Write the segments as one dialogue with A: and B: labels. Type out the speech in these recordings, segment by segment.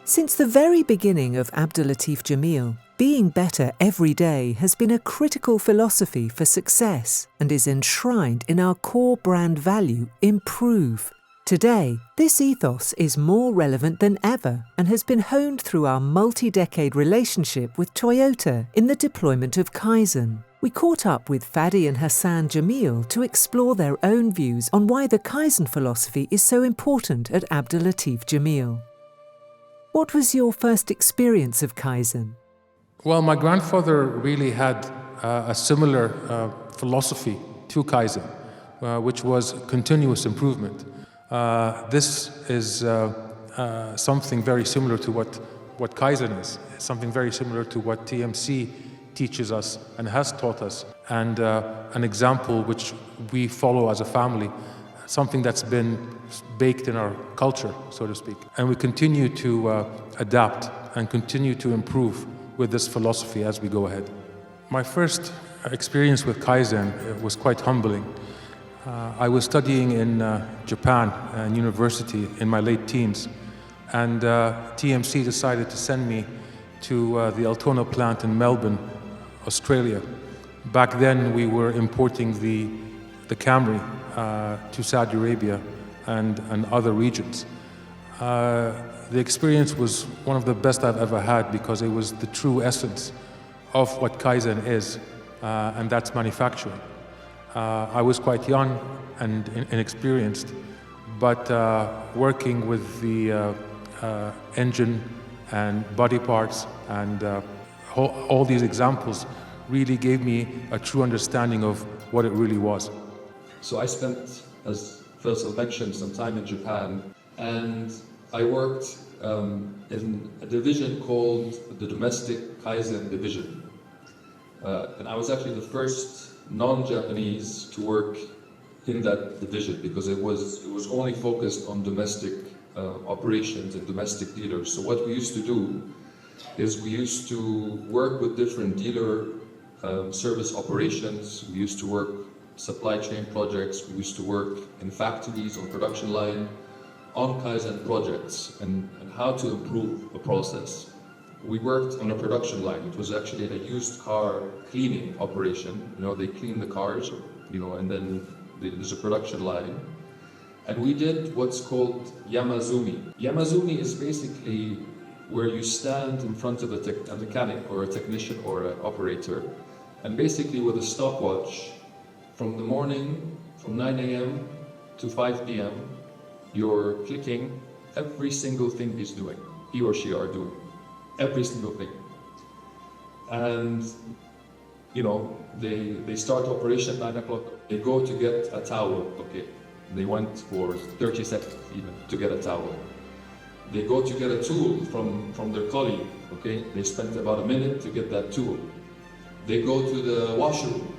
A: Since the very beginning of Abdul Latif Jameel, being better every day has been a critical philosophy for success and is enshrined in our core brand value, improve. Today, this ethos is more relevant than ever and has been honed through our multi-decade relationship with Toyota in the deployment of Kaizen. We caught up with Fady and Hassan Jameel to explore their own views on why the Kaizen philosophy is so important at Abdul Latif Jameel. What was your first experience of Kaizen?
B: Well, my grandfather really had a similar philosophy to Kaizen, which was continuous improvement. This is something very similar to what Kaizen is, something very similar to what TMC teaches us and has taught us, and an example which we follow as a family, something that's been baked in our culture, so to speak. And we continue to adapt and continue to improve with this philosophy as we go ahead. My first experience with Kaizen was quite humbling. I was studying in Japan and university in my late teens, and TMC decided to send me to the Altona plant in Melbourne, Australia. Back then we were importing the Camry to Saudi Arabia and other regions. The experience was one of the best I've ever had because it was the true essence of what Kaizen is, and that's manufacturing. I was quite young and inexperienced, but working with the engine and body parts and all these examples really gave me a true understanding of what it really was.
C: So I spent, as Faisal mentioned, some time in Japan, and I worked in a division called the Domestic Kaizen Division. And I was actually the first non-Japanese to work in that division because it was only focused on domestic operations and domestic dealers. So what we used to do is we used to work with different dealer service operations. We used to work supply chain projects. We used to work in factories on production line on Kaizen projects and how to improve a process. We worked on a production line. It was actually a used car cleaning operation. You know, they clean the cars, you know, and then there's a production line. And we did what's called Yamazumi. Yamazumi is basically where you stand in front of a mechanic or a technician or an operator, and basically with a stopwatch, from the morning, from 9 a.m. to 5 p.m., you're clicking every single thing he's doing, he or she are doing, every single thing. And, you know, they start operation 9 o'clock, they go to get a towel, okay. They went for 30 seconds even to get a towel. They go to get a tool from their colleague, okay. They spent about a minute to get that tool. They go to the washroom.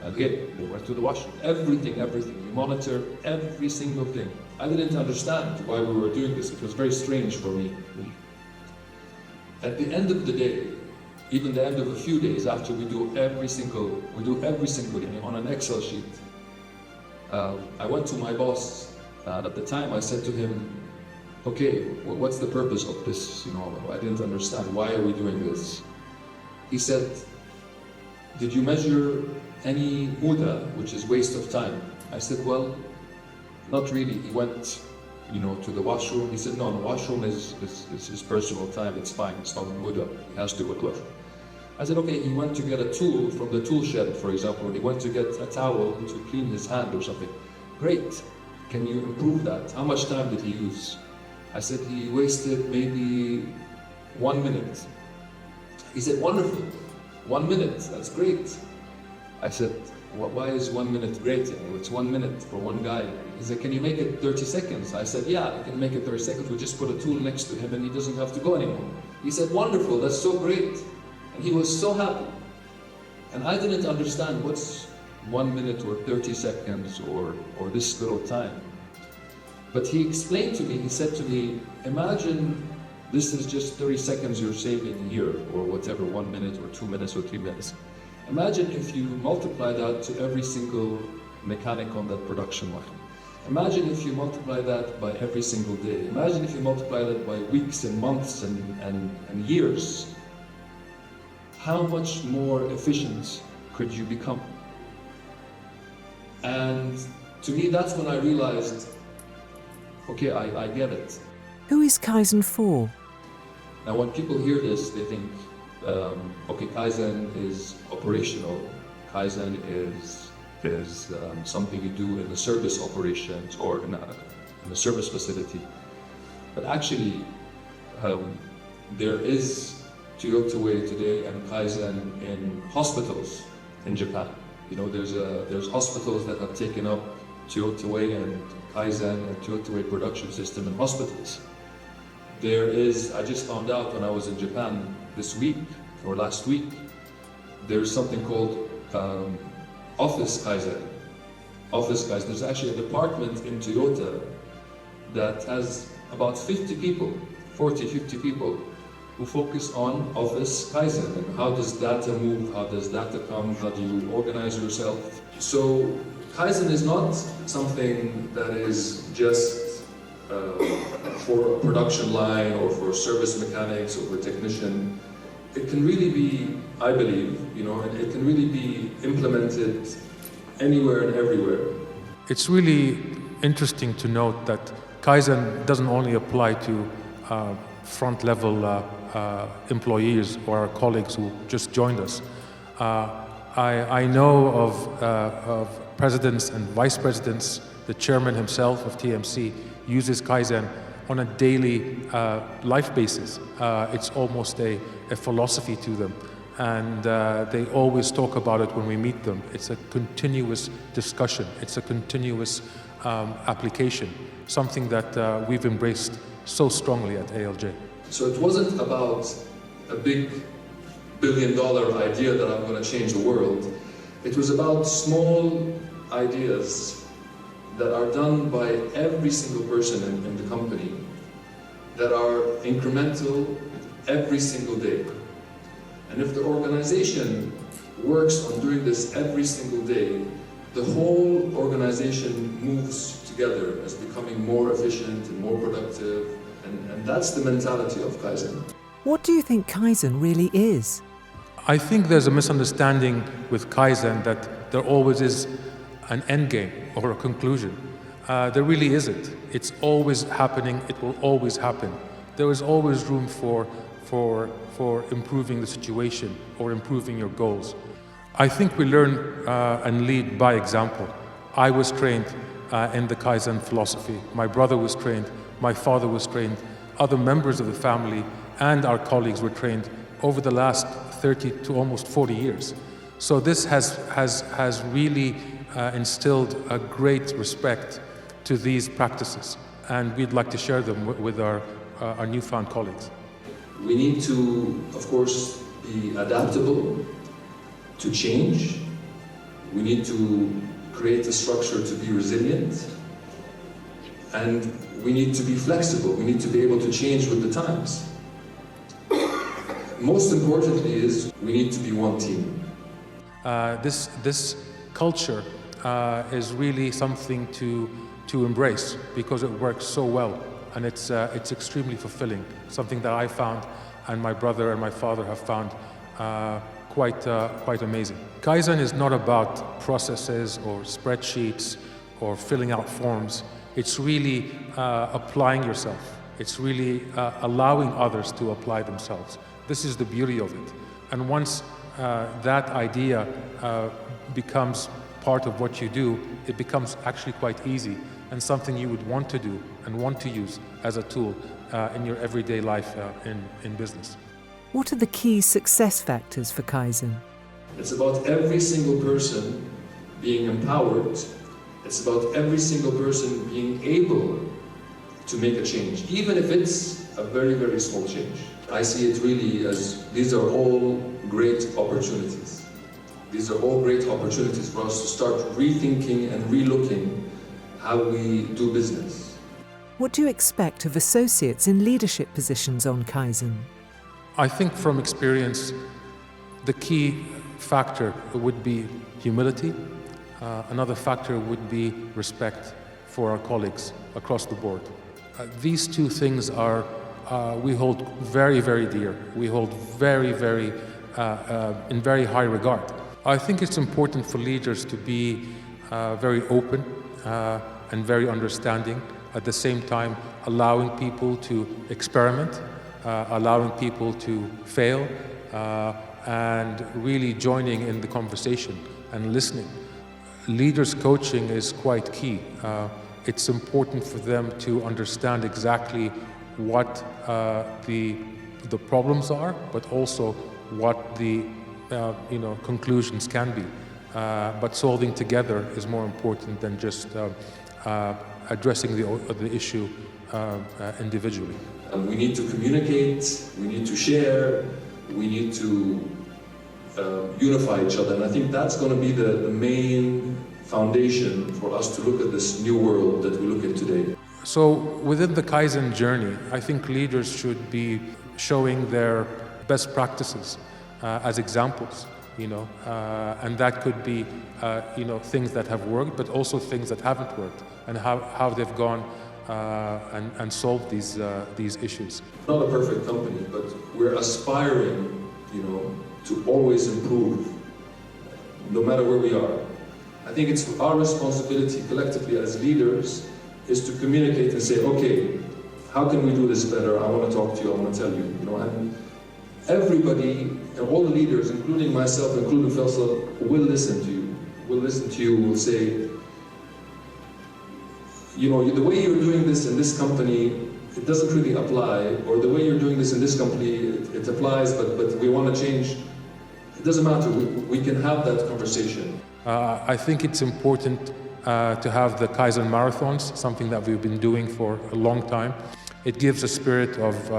C: Again, they went to the washroom. Everything. We monitor every single thing. I didn't understand why we were doing this. It was very strange for me. At the end of the day, even the end of a few days after we do every single thing on an Excel sheet. I went to my boss, and at the time I said to him, okay, what's the purpose of this? You know, I didn't understand. Why are we doing this? He said, did you measure any muda, which is waste of time? I said, well, not really. He went, you know, to the washroom. He said, no, the washroom is his personal time. It's fine. It's not muda. He has to go to the washroom. I said, okay, he went to get a tool from the tool shed, for example. He went to get a towel to clean his hand or something. Great. Can you improve that? How much time did he use? I said, he wasted maybe 1 minute. He said, wonderful. 1 minute, that's great. I said, why is 1 minute great? It's 1 minute for one guy. He said, can you make it 30 seconds? I said, yeah, I can make it 30 seconds. We just put a tool next to him and he doesn't have to go anymore. He said, wonderful, that's so great. And he was so happy. And I didn't understand what's 1 minute or 30 seconds or this little time. But he explained to me, he said to me, imagine this is just 30 seconds you're saving here, or whatever, 1 minute or 2 minutes or 3 minutes. Imagine if you multiply that to every single mechanic on that production line. Imagine if you multiply that by every single day. Imagine if you multiply that by weeks and months and years. How much more efficient could you become? And to me, that's when I realized, okay, I get it.
A: Who is Kaizen for?
C: Now, when people hear this, they think, okay, Kaizen is operational. Kaizen is something you do in the service operations or in a service facility. But actually, there is Toyota Way today and Kaizen in hospitals in Japan. You know, there's hospitals that have taken up Toyota Way and Kaizen and Toyota Way production system in hospitals. There is, I just found out when I was in Japan this week or last week, there's something called Office Kaizen. Office Kaizen. There's actually a department in Toyota that has about 50 people, 40, 50 people who focus on Office Kaizen and how does data move, how does data come, how do you organize yourself. So Kaizen is not something that is just for a production line or for service mechanics or for a technician. It can really be, I believe, you know, and it can really be implemented anywhere and everywhere.
B: It's really interesting to note that Kaizen doesn't only apply to front-level employees or our colleagues who just joined us. I know of presidents and vice presidents, the chairman himself of TMC uses Kaizen on a daily life basis. It's almost a philosophy to them, and they always talk about it when we meet them. It's a continuous discussion, it's a continuous application, something that we've embraced so strongly at ALJ.
C: So it wasn't about a big billion-dollar idea that I'm going to change the world. It was about small ideas that are done by every single person in the company that are incremental every single day. And if the organization works on doing this every single day, the whole organization moves together as becoming more efficient and more productive, and that's the mentality of Kaizen.
A: What do you think Kaizen really is?
B: I think there's a misunderstanding with Kaizen that there always is an end game or a conclusion. There really isn't. It's always happening, it will always happen. There is always room for improving the situation or improving your goals. I think we learn and lead by example. I was trained in the Kaizen philosophy. My brother was trained, my father was trained, other members of the family and our colleagues were trained over the last 30 to almost 40 years. So this has really instilled a great respect to these practices, and we'd like to share them with our newfound colleagues.
C: We need to, of course, be adaptable to change. We need to create a structure to be resilient, and we need to be flexible. We need to be able to change with the times. Most importantly is we need to be one team.
B: This culture is really something to embrace because it works so well, and it's extremely fulfilling. Something that I found, and my brother and my father have found quite amazing. Kaizen is not about processes or spreadsheets or filling out forms. It's really applying yourself. It's really allowing others to apply themselves. This is the beauty of it. And once that idea becomes part of what you do, it becomes actually quite easy and something you would want to do and want to use as a tool in your everyday life in business.
A: What are the key success factors for Kaizen?
C: It's about every single person being empowered. It's about every single person being able to make a change, even if it's a very, very small change. I see it really as these are all great opportunities. These are all great opportunities for us to start rethinking and relooking how we do business.
A: What do you expect of associates in leadership positions on Kaizen?
B: I think from experience, the key factor would be humility. Another factor would be respect for our colleagues across the board. These two things are, we hold very, very dear. We hold very, very, in very high regard. I think it's important for leaders to be very open and very understanding, at the same time allowing people to experiment, allowing people to fail, and really joining in the conversation and listening. Leaders coaching is quite key. It's important for them to understand exactly what the problems are, but also what the conclusions can be. But solving together is more important than just addressing the issue individually.
C: We need to communicate, we need to share, we need to unify each other, and I think that's going to be the main foundation for us to look at this new world that we look at today.
B: So within the Kaizen journey, I think leaders should be showing their best practices as examples, and that could be things that have worked, but also things that haven't worked, and how they've gone and solved these issues.
C: Not a perfect company, but we're aspiring, to always improve, no matter where we are. I think it's our responsibility collectively as leaders is to communicate and say, okay, how can we do this better? I want to talk to you, I want to tell you, and everybody, and all the leaders, including myself, including Faisal, will listen to you. Will say, the way you're doing this in this company, it doesn't really apply, or the way you're doing this in this company, it applies, but we want to change. It doesn't matter, we can have that conversation.
B: I think it's important to have the Kaizen marathons, something that we've been doing for a long time. It gives a spirit of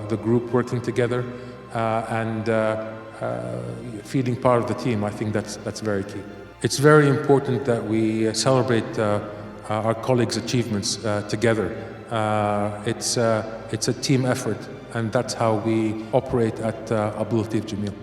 B: the group working together and feeling part of the team. I think that's very key. It's very important that we celebrate our colleagues' achievements together. It's a team effort, and that's how we operate at Abdul Latif Jameel.